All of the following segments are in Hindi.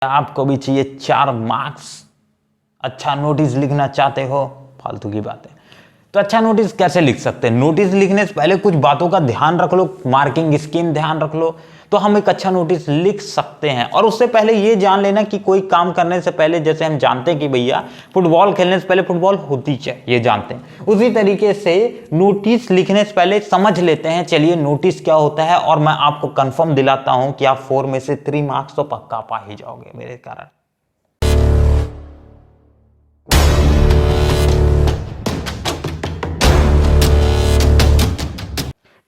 आपको भी चाहिए 4 मार्क्स, अच्छा नोटिस लिखना चाहते हो, फालतू की बात है। तो अच्छा नोटिस कैसे लिख सकते हैं? नोटिस लिखने से पहले कुछ बातों का ध्यान रख लो, मार्किंग स्कीम ध्यान रख लो, तो हम एक अच्छा नोटिस लिख सकते हैं। और उससे पहले ये जान लेना कि कोई काम करने से पहले, जैसे हम जानते हैं कि भैया फुटबॉल खेलने से पहले फुटबॉल होती है, ये जानते हैं, उसी तरीके से नोटिस लिखने से पहले समझ लेते हैं चलिए नोटिस क्या होता है। और मैं आपको कंफर्म दिलाता हूं कि आप 4 में से 3 मार्क्स तो पक्का पा ही जाओगे मेरे कारण।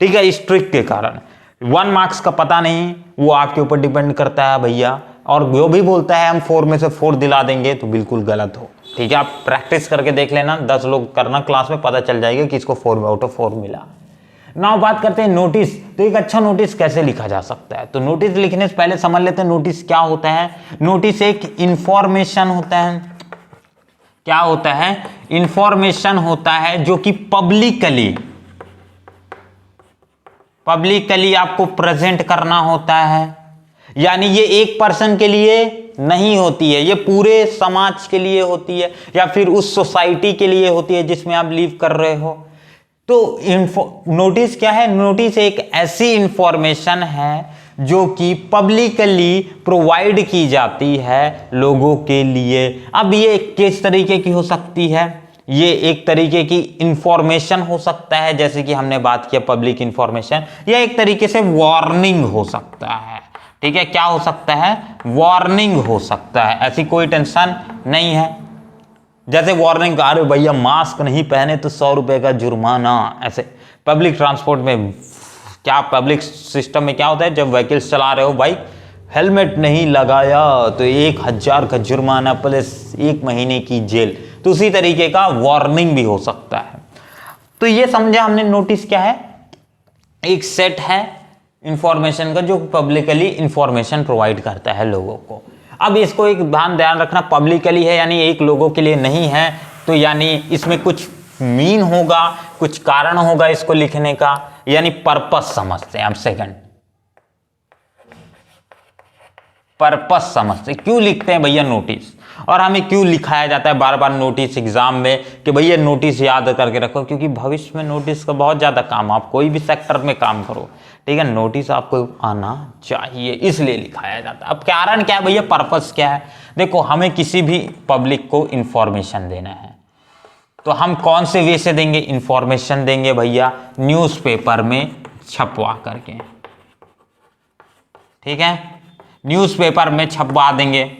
ठीक है, इस ट्रिक के कारण 1 मार्क्स का पता नहीं, वो आपके ऊपर डिपेंड करता है भैया। और जो भी बोलता है हम 4 में से 4 दिला देंगे तो बिल्कुल गलत हो। ठीक है, आप प्रैक्टिस करके देख लेना, 10 लोग करना क्लास में, पता चल जाएगा कि इसको 4 आउट ऑफ 4 मिला। नाउ बात करते हैं नोटिस। तो एक अच्छा नोटिस कैसे लिखा जा सकता है? तो नोटिस लिखने से पहले समझ लेते हैं नोटिस क्या होता है। नोटिस एक इंफॉर्मेशन होता है। क्या होता है? इंफॉर्मेशन होता है जो कि पब्लिकली आपको प्रेजेंट करना होता है। यानी ये एक पर्सन के लिए नहीं होती है, ये पूरे समाज के लिए होती है, या फिर उस सोसाइटी के लिए होती है जिसमें आप लिव कर रहे हो। तो नोटिस क्या है? नोटिस एक ऐसी इंफॉर्मेशन है जो कि पब्लिकली प्रोवाइड की जाती है लोगों के लिए। अब ये किस तरीके की हो सकती है? ये एक तरीके की इंफॉर्मेशन हो सकता है, जैसे कि हमने बात किया पब्लिक इंफॉर्मेशन, या एक तरीके से वार्निंग हो सकता है। ठीक है, क्या हो सकता है? वार्निंग हो सकता है, ऐसी कोई टेंशन नहीं है। जैसे वार्निंग, अरे भैया मास्क नहीं पहने तो 100 रुपए का जुर्माना। ऐसे पब्लिक ट्रांसपोर्ट में क्या, पब्लिक सिस्टम में क्या होता है, जब व्हीकल्स चला रहे हो बाइक, हेलमेट नहीं लगाया तो 1000 का जुर्माना प्लस 1 महीने की जेल। तो उसी तरीके का वार्निंग भी हो सकता है। तो ये समझा हमने नोटिस क्या है? एक सेट है इंफॉर्मेशन का जो पब्लिकली इंफॉर्मेशन प्रोवाइड करता है लोगों को। अब इसको एक ध्यान रखना, पब्लिकली है यानी एक लोगों के लिए नहीं है, तो यानी इसमें कुछ मीन होगा, कुछ कारण होगा इसको लिखने का, यानी पर्पस समझते हैं। अब सेकंड पर्पस समझते, क्यों लिखते हैं भैया नोटिस, और हमें क्यों लिखाया जाता है बार बार नोटिस एग्जाम में कि भैया नोटिस याद करके रखो, क्योंकि भविष्य में नोटिस का बहुत ज्यादा काम, आप कोई भी सेक्टर में काम करो, ठीक है, नोटिस आपको आना चाहिए, इसलिए लिखाया जाता है। अब कारण क्या है भैया, पर्पस क्या है? देखो, हमें किसी भी पब्लिक को इंफॉर्मेशन देना है, तो हम कौन से वे से देंगे? इंफॉर्मेशन देंगे भैया न्यूज़पेपर में छपवा करके। ठीक है, न्यूज़पेपर में छपवा देंगे।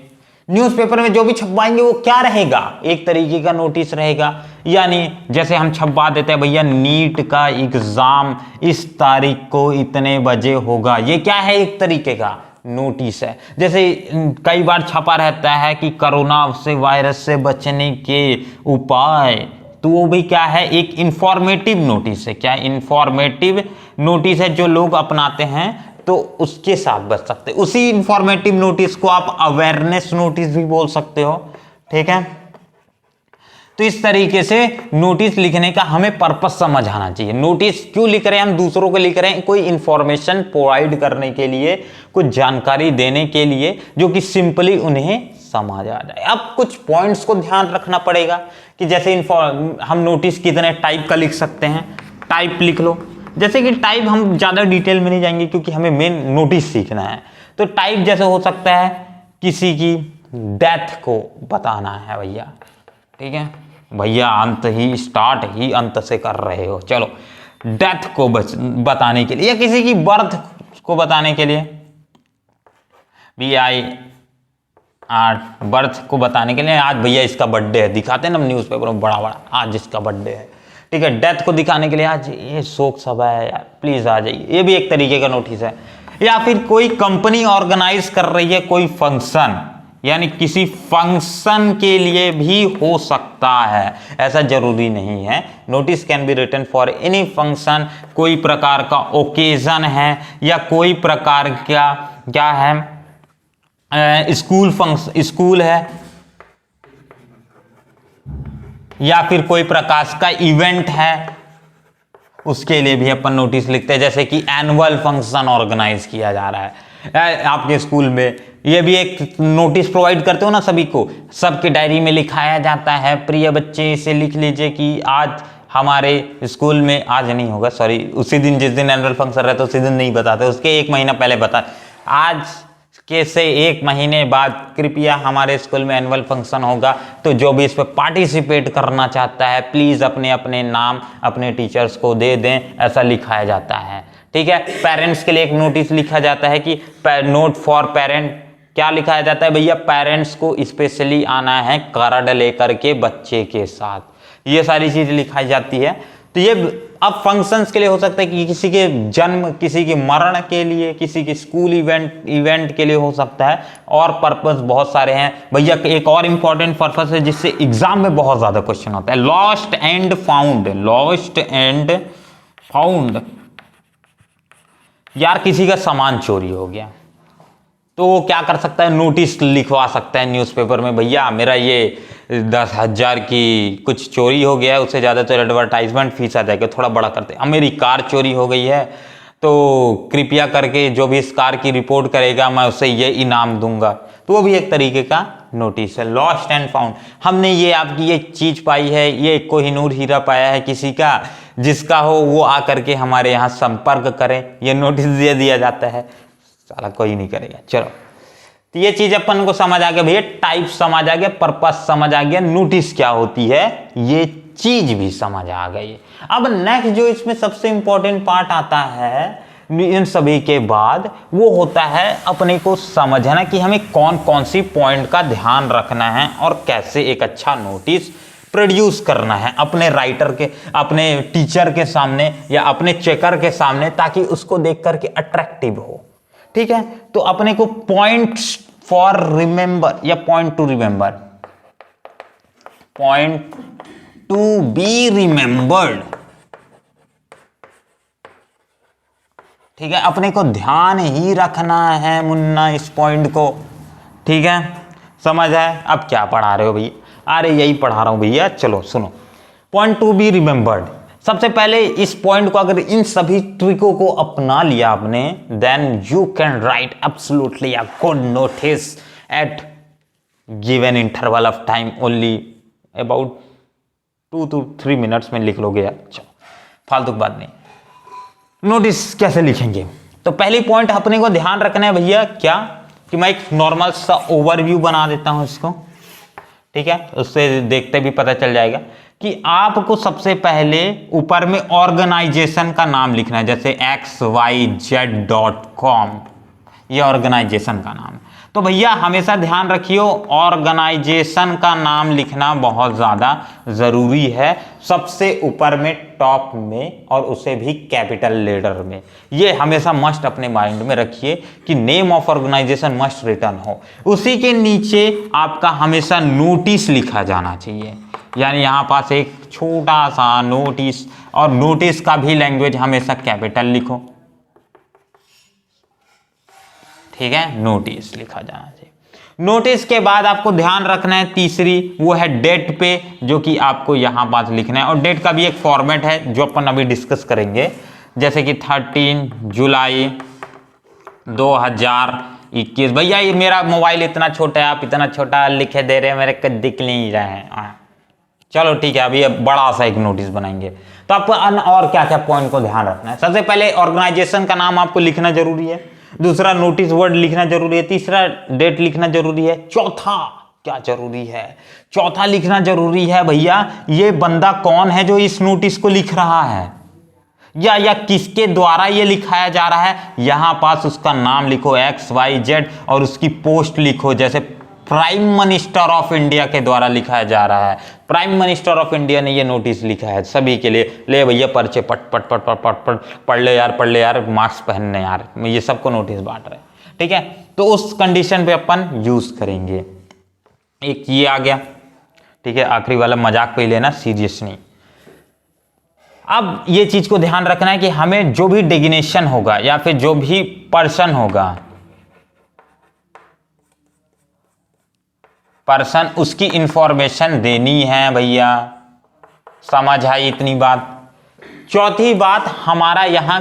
न्यूज़पेपर में जो भी छपवाएंगे वो क्या रहेगा? एक तरीके का नोटिस रहेगा। यानी जैसे हम छपवा देते हैं भैया नीट का एग्जाम इस तारीख को इतने बजे होगा, ये क्या है? एक तरीके का नोटिस है। जैसे कई बार छपा रहता है कि कोरोना से वायरस से बचने के उपाय, तो वो भी क्या है? एक इंफॉर्मेटिव नोटिस है। क्या? इंफॉर्मेटिव नोटिस है जो लोग अपनाते हैं, तो उसके साथ बच सकते। उसी इंफॉर्मेटिव नोटिस को आप अवेयरनेस नोटिस भी बोल सकते हो। ठीक है, तो इस तरीके से नोटिस लिखने का हमें पर्पस समझ आना चाहिए। नोटिस क्यों लिख रहे हैं हम? दूसरों को लिख रहे हैं कोई इंफॉर्मेशन प्रोवाइड करने के लिए, कुछ जानकारी देने के लिए, जो कि सिंपली उन्हें समझ आ जाए। अब कुछ पॉइंट्स को ध्यान रखना पड़ेगा कि जैसे हम नोटिस कितने टाइप का लिख सकते हैं। टाइप लिख लो। जैसे कि टाइप हम ज़्यादा डिटेल में नहीं जाएंगे क्योंकि हमें मेन नोटिस सीखना है। तो टाइप जैसे हो सकता है किसी की डेथ को बताना है भैया। ठीक है भैया, अंत ही स्टार्ट ही अंत से कर रहे हो, चलो डेथ को बताने के लिए, या किसी की बर्थ को बताने के लिए, बर्थ को बताने के लिए, आज भैया इसका बर्थडे है, दिखाते हैं ना न्यूज़पेपर में बड़ा बड़ा, आज इसका बर्थडे है। ठीक है, डेथ को दिखाने के लिए आज ये शोक सभा है यार, प्लीज आ जाइए, ये भी एक तरीके का नोटिस है। या फिर कोई कंपनी ऑर्गेनाइज कर रही है कोई फंक्शन, यानी किसी फंक्शन के लिए भी हो सकता है, ऐसा जरूरी नहीं है। Notice can be written for any function, कोई प्रकार का ओकेजन है, या कोई प्रकार का क्या है, स्कूल फंक्शन, स्कूल है, या फिर कोई प्रकार का इवेंट है, उसके लिए भी अपन नोटिस लिखते हैं। जैसे कि एनुअल फंक्शन ऑर्गेनाइज किया जा रहा है, आपके स्कूल में ये भी एक नोटिस प्रोवाइड करते हो ना सभी को, सबके डायरी में लिखाया जाता है, प्रिय बच्चे इसे लिख लीजिए कि आज हमारे स्कूल में, आज नहीं होगा सॉरी, उसी दिन जिस दिन एनुअल फंक्शन रहता है उसी दिन नहीं बताते, उसके 1 महीना पहले बता, आज के से 1 महीने बाद कृपया हमारे स्कूल में एनुअल फंक्शन होगा, तो जो भी इस पर पार्टिसिपेट करना चाहता है प्लीज अपने अपने नाम अपने टीचर्स को दे दें, ऐसा लिखाया जाता है। ठीक है, पेरेंट्स के लिए एक नोटिस लिखा जाता है कि नोट फॉर पेरेंट, क्या लिखाया जाता है भैया, पेरेंट्स को स्पेशली आना है कार्ड लेकर के बच्चे के साथ, ये सारी चीज लिखाई जाती है। तो ये अब फंक्शंस के लिए हो सकता है कि किसी के जन्म, किसी के मरण के लिए, किसी के स्कूल इवेंट के लिए हो सकता है, और पर्पस बहुत सारे हैं भैया। एक और इंपॉर्टेंट पर्पस है जिससे एग्जाम में बहुत ज्यादा क्वेश्चन होता है, lost and found. Lost and found, यार किसी का सामान चोरी हो गया तो वो क्या कर सकता है, नोटिस लिखवा सकता है न्यूज़पेपर में, भैया मेरा ये 10,000 की कुछ चोरी हो गया है, उससे ज़्यादा तो एडवर्टाइजमेंट फीस आ जाएगा, थोड़ा बड़ा करते हैं, अब मेरी कार चोरी हो गई है तो कृपया करके जो भी इस कार की रिपोर्ट करेगा मैं उसे ये इनाम दूंगा, तो वो भी एक तरीके का नोटिस है। लॉस्ट एंड फाउंड, हमने ये आपकी ये चीज़ पाई है, ये कोहिनूर हीरा पाया है किसी का, जिसका हो वो आकर के हमारे यहाँ संपर्क करें, ये नोटिस दे दिया जाता है, साला कोई नहीं करेगा। चलो, तो ये चीज अपन को समझ आ गया भैया, टाइप समझ आ गया, पर्पस समझ आ गया, नोटिस क्या होती है ये चीज भी समझ आ गई। अब नेक्स्ट जो इसमें सबसे इंपॉर्टेंट पार्ट आता है इन सभी के बाद, वो होता है अपने को समझना कि हमें कौन कौन सी पॉइंट का ध्यान रखना है और कैसे एक अच्छा नोटिस प्रोड्यूस करना है अपने राइटर के, अपने टीचर के सामने या अपने चेकर के सामने, ताकि उसको देख करके अट्रैक्टिव हो। ठीक है, तो अपने को पॉइंट्स फॉर रिमेंबर या point two remember, point to be remembered, ठीक है, अपने को ध्यान ही रखना है मुन्ना इस पॉइंट को। ठीक है, समझ आए? अब क्या पढ़ा रहे हो भैया? अरे यही पढ़ा रहा हूं भैया, चलो सुनो। पॉइंट टू बी रिमेंबर्ड, सबसे पहले इस पॉइंट को अगर इन सभी ट्रिकों को अपना लिया आपने, then you can write absolutely a good notice at given interval of time, only about 2 to 3 minutes में लिख लोगे यार। चलो, फालतू की बात नहीं। नोटिस कैसे लिखेंगे? तो पहली पॉइंट अपने को ध्यान रखना है भैया, क्या कि मैं एक नॉर्मल सा ओवरव्यू बना देता हूं इसको, ठीक है, उससे देखते भी पता चल जाएगा कि आपको सबसे पहले ऊपर में ऑर्गेनाइजेशन का नाम लिखना है, जैसे xyz.com, ये ऑर्गेनाइजेशन का नाम है। तो भैया हमेशा ध्यान रखियो, ऑर्गेनाइजेशन का नाम लिखना बहुत ज़्यादा ज़रूरी है, सबसे ऊपर में, टॉप में, और उसे भी कैपिटल लेटर में। ये हमेशा मस्ट अपने माइंड में रखिए कि name of organisation must return हो। उसी के नीचे आपका हमेशा नोटिस लिखा जाना चाहिए, यानी यहाँ पास एक छोटा सा नोटिस, और नोटिस का भी लैंग्वेज हमेशा कैपिटल लिखो। ठीक है, नोटिस लिखा जाना चाहिए। नोटिस के बाद आपको ध्यान रखना है तीसरी, वो है डेट पे, जो कि आपको यहां पास लिखना है, और डेट का भी एक फॉर्मेट है जो अपन अभी डिस्कस करेंगे, जैसे कि 13 जुलाई 2021। भैया ये मेरा मोबाइल इतना छोटा है, आप इतना छोटा लिखे दे रहे हैं, मेरे को दिख नहीं रहा है। चलो ठीक है, अभी अब बड़ा सा एक नोटिस बनाएंगे। तो आपको और क्या क्या पॉइंट को ध्यान रखना है? सबसे पहले ऑर्गेनाइजेशन का नाम आपको लिखना जरूरी है, दूसरा नोटिस वर्ड लिखना जरूरी है, तीसरा डेट लिखना जरूरी है, चौथा क्या जरूरी है? चौथा लिखना जरूरी है भैया, ये बंदा कौन है जो इस नोटिस को लिख रहा है, या किसके द्वारा ये लिखाया जा रहा है। यहां पास उसका नाम लिखो XYZ, और उसकी पोस्ट लिखो, जैसे प्राइम मिनिस्टर ऑफ इंडिया के द्वारा लिखाया जा रहा है, प्राइम मिनिस्टर ऑफ इंडिया ने ये नोटिस लिखा है सभी के लिए। ले भैया पर्चे पट पट पट पट पट पट पढ़ ले यार, मास्क पहनने यार, ये सबको नोटिस बांट रहे हैं। ठीक है, तो उस कंडीशन पे अपन यूज करेंगे। एक ये आ गया, ठीक है, आखिरी वाला मजाक पे लेना, सीरियस नहीं। अब ये चीज को ध्यान रखना है कि हमें जो भी डेजिग्नेशन होगा या फिर जो भी पर्सन होगा, पर्सन, उसकी इंफॉर्मेशन देनी है भैया। समझ आई इतनी बात? चौथी बात, हमारा यहां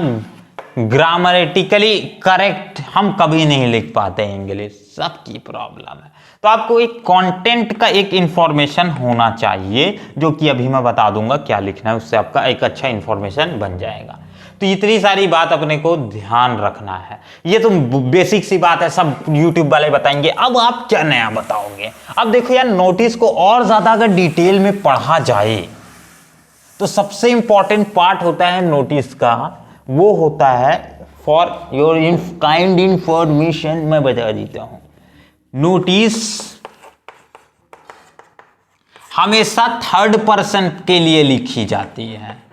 ग्रामरेटिकली करेक्ट हम कभी नहीं लिख पाते इंग्लिश, सबकी प्रॉब्लम है। तो आपको एक कंटेंट का एक इंफॉर्मेशन होना चाहिए, जो कि अभी मैं बता दूंगा क्या लिखना है, उससे आपका एक अच्छा इंफॉर्मेशन बन जाएगा। तो इतनी सारी बात अपने को ध्यान रखना है। ये तो बेसिक सी बात है, सब यूट्यूब वाले बताएंगे। अब आप क्या नया बताओगे? अब देखो यार, नोटिस को और ज्यादा अगर डिटेल में पढ़ा जाए तो सबसे इंपॉर्टेंट पार्ट होता है नोटिस का, वो होता है फॉर योर काइंड इंफॉर्मेशन, मैं बता देता हूं। नोटिस हमेशा थर्ड पर्सन के लिए लिखी जाती है।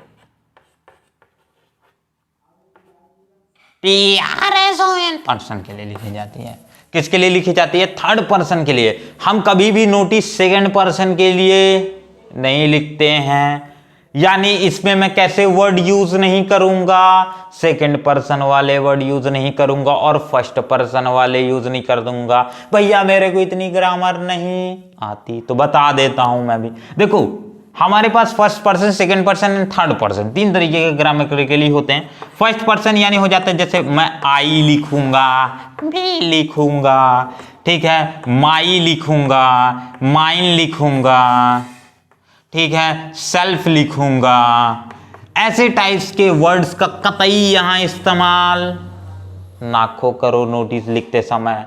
पर्सन के लिए लिखी जाती है। किसके लिए लिखी जाती है? थर्ड पर्सन के लिए। हम कभी भी नोटिस सेकंड पर्सन के लिए नहीं लिखते हैं। यानी इसमें मैं कैसे वर्ड यूज नहीं करूंगा? सेकंड पर्सन वाले वर्ड यूज नहीं करूंगा और फर्स्ट पर्सन वाले यूज नहीं कर दूंगा। भैया मेरे को इतनी ग्रामर नहीं आती, तो बता देता हूं मैं भी। देखो हमारे पास first person, second person and third person, तीन तरीके के ग्रामेटिकली होते हैं। फर्स्ट पर्सन यानी हो जाता है जैसे मैं आई लिखूंगा, भी लिखूंगा, ठीक है, माई लिखूंगा, माइन लिखूंगा, ठीक है, सेल्फ लिखूंगा। ऐसे टाइप्स के वर्ड्स का कतई यहां इस्तेमाल ना करो नोटिस लिखते समय।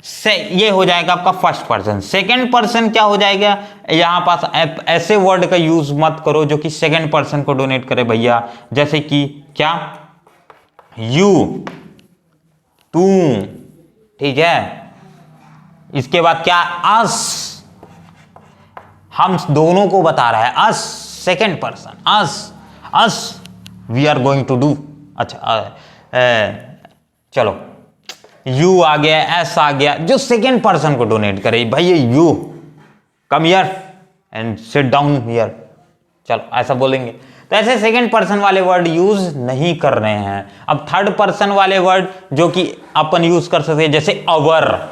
से ये हो जाएगा आपका फर्स्ट पर्सन। सेकंड पर्सन क्या हो जाएगा? यहां पास ऐसे वर्ड का यूज मत करो जो कि सेकंड पर्सन को डोनेट करे भैया, जैसे कि क्या, यू, तू, ठीक है। इसके बाद क्या, अस, हम दोनों को बता रहा है, us, second person, us we are going to do. अच्छा चलो, यू आ गया, एस आ गया, जो सेकेंड पर्सन को डोनेट करे, भाई you come here and sit down here, चलो ऐसा बोलेंगे। तो ऐसे सेकेंड पर्सन वाले वर्ड यूज नहीं कर रहे हैं। अब थर्ड पर्सन वाले वर्ड जो कि अपन यूज कर सकते हैं, जैसे अवर,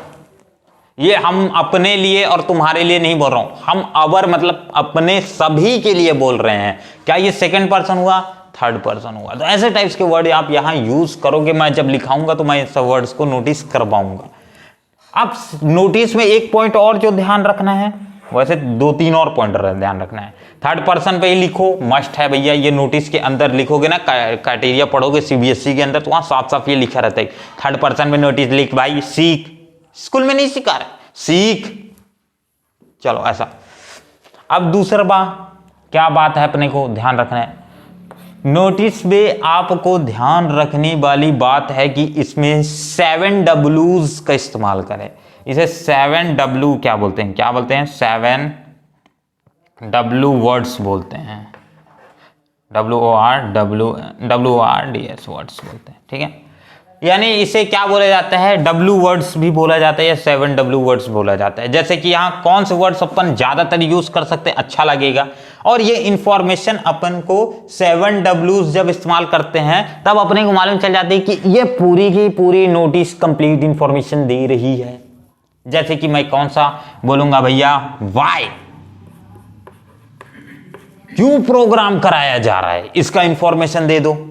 ये हम अपने लिए और तुम्हारे लिए नहीं बोल रहा हूं, हम अवर मतलब अपने सभी के लिए बोल रहे हैं। क्या ये सेकेंड पर्सन हुआ? थर्ड पर्सन हुआ। तो ऐसे टाइप्स के वर्ड आप यहां यूज करोगे, मैं जब लिखाऊंगा तो मैं सब वर्ड्स को नोटिस करवाऊंगा। अब नोटिस में एक पॉइंट और जो ध्यान रखना है, वैसे दो तीन और पॉइंट ध्यान रखना है। थर्ड पर्सन पे ही लिखो, मस्ट है भैया। ये नोटिस के अंदर लिखोगे ना, क्राइटेरिया पढ़ोगे सीबीएसई के अंदर, तो वहां साफ साफ ये लिखा रहता है थर्ड पर्सन में नोटिस लिख भाई, सीख। स्कूल में नहीं सिखा रहे, सीख, चलो ऐसा। अब दूसरा क्या बात है अपने को ध्यान रखना है, नोटिस में आपको ध्यान रखने वाली बात है कि इसमें 7 W's का इस्तेमाल करें। इसे 7 W क्या बोलते हैं? 7 W वर्ड्स बोलते हैं, WORDS वर्ड्स बोलते हैं, ठीक है। यानी इसे क्या बोला जाता है? W वर्ड्स भी बोला जाता है या 7 W वर्ड्स बोला जाता है। जैसे कि यहाँ कौन से वर्ड्स अपन ज्यादातर यूज कर सकते हैं, अच्छा लगेगा, और ये इंफॉर्मेशन अपन को 7 W's जब इस्तेमाल करते हैं तब अपने को मालूम चल जाती है कि ये पूरी की पूरी नोटिस कंप्लीट इंफॉर्मेशन दे रही है। जैसे कि मैं कौन सा बोलूंगा भैया, वाई, क्यों प्रोग्राम कराया जा रहा है, इसका इंफॉर्मेशन दे दो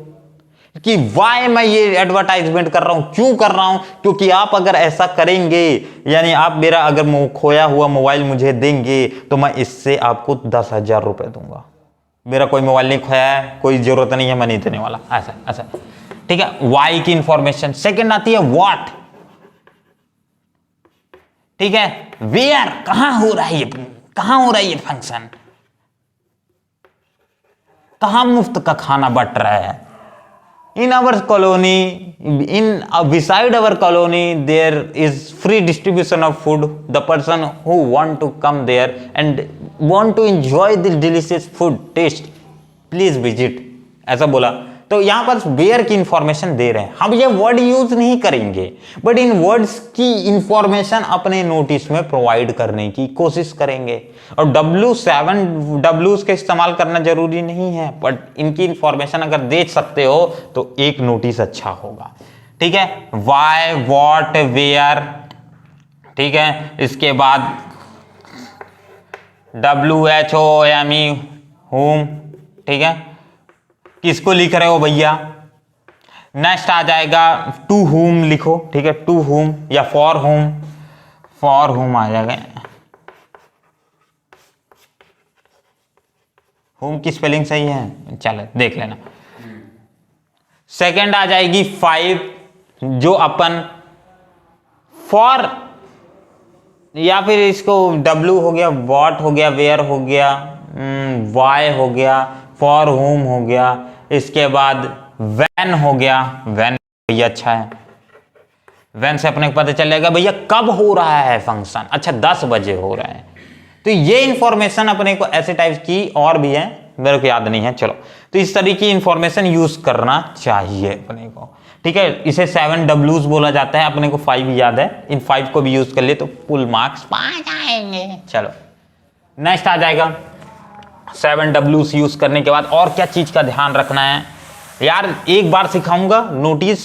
कि वाई मैं ये एडवर्टाइजमेंट कर रहा हूं, क्यों कर रहा हूं। क्योंकि आप अगर ऐसा करेंगे, यानी आप मेरा अगर खोया हुआ मोबाइल मुझे देंगे तो मैं इससे आपको 10,000 रुपए दूंगा। मेरा कोई मोबाइल नहीं खोया है, कोई जरूरत नहीं है, मैं नहीं देने वाला, ऐसा ऐसा, ठीक है। वाई की इंफॉर्मेशन। सेकंड आती है व्हाट, ठीक है। वेयर, कहां हो रहा है ये, कहां हो रहा है ये फंक्शन, कहां मुफ्त का खाना बट रहा है। In our colony, beside our colony, there is free distribution of food. The person who want to come there and want to enjoy the delicious food taste, please visit. ऐसा बोला। तो यहां पर वेयर की इंफॉर्मेशन दे रहे हैं। हम ये वर्ड यूज नहीं करेंगे, बट इन वर्ड्स की इंफॉर्मेशन अपने नोटिस में प्रोवाइड करने की कोशिश करेंगे। और 7 W's का इस्तेमाल करना जरूरी नहीं है, बट इनकी इंफॉर्मेशन अगर दे सकते हो तो एक नोटिस अच्छा होगा, ठीक है। वाई, वॉट, वेयर, ठीक है। इसके बाद WHOME, whom, ठीक है। किसको लिख रहे हो भैया? नेक्स्ट आ जाएगा टू हुम लिखो, ठीक है, टू हुम या फॉर हुम, फॉर हुम आ जाएगा। होम की स्पेलिंग सही है, चलो देख लेना। सेकंड आ जाएगी 5, जो अपन फॉर या फिर इसको W हो गया, वॉट हो गया, वेयर हो गया, वाई हो गया, फॉर होम हो गया, इसके बाद व्हेन हो गया। व्हेन भैया अच्छा है, व्हेन से अपने को पता चलेगा भैया कब हो रहा है फंक्शन। अच्छा 10 बजे हो रहा है। तो ये इंफॉर्मेशन अपने को ऐसे टाइप की और भी है, मेरे को याद नहीं है, चलो। तो इस तरीके की इंफॉर्मेशन यूज करना चाहिए अपने को, ठीक है। इसे 7 W's बोला जाता है, अपने को 5 याद है, इन 5 को भी यूज कर ले तो फुल मार्क्स पा जाएंगे। चलो नेक्स्ट आ जाएगा 7 W's यूज करने के बाद और क्या चीज का ध्यान रखना है यार। एक बार सिखाऊंगा नोटिस,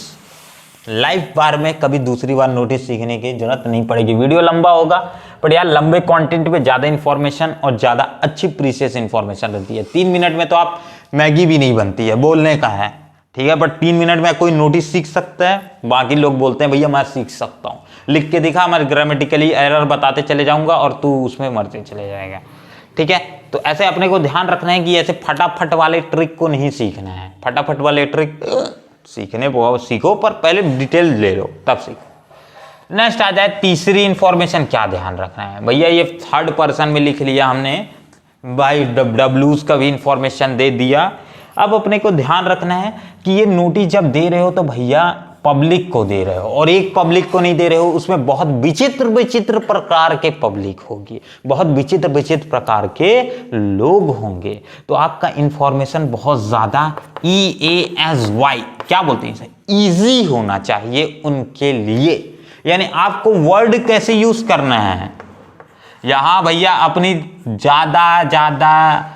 लाइव बार में कभी दूसरी बार नोटिस सीखने की जरूरत नहीं पड़ेगी। वीडियो लंबा होगा पर यार लंबे कंटेंट पे ज्यादा इंफॉर्मेशन और ज्यादा अच्छी प्रीसियस इंफॉर्मेशन रहती है। 3 मिनट में तो आप मैगी भी नहीं बनती है, बोलने का है, ठीक है, बट 3 मिनट में कोई नोटिस सीख सकता है। बाकी लोग बोलते हैं भैया मैं सीख सकता हूँ, लिख के दिखा, मैं ग्रामेटिकली एरर बताते चले जाऊंगा और तू उसमें मरते चले जाएगा, ठीक है। तो ऐसे अपने को ध्यान रखना है कि ऐसे फटाफट वाले ट्रिक को नहीं सीखना है। फटाफट वाले ट्रिक सीखने को सीखो पर पहले डिटेल ले लो तब सीखो। नेक्स्ट आ जाए तीसरी इंफॉर्मेशन, क्या ध्यान रखना है भैया। ये 3rd पर्सन में लिख लिया हमने भाई, W's का भी इंफॉर्मेशन दे दिया। अब अपने को ध्यान रखना है कि ये नोटिस जब दे रहे हो तो भैया पब्लिक को दे रहे हो, और एक पब्लिक को नहीं दे रहे हो, उसमें बहुत विचित्र विचित्र प्रकार के पब्लिक होगी, बहुत विचित्र विचित्र प्रकार के लोग होंगे। तो आपका इंफॉर्मेशन बहुत ज्यादा EASY क्या बोलते हैं इसे, इजी होना चाहिए उनके लिए। यानी आपको वर्ड कैसे यूज करना है यहां भैया, अपनी ज्यादा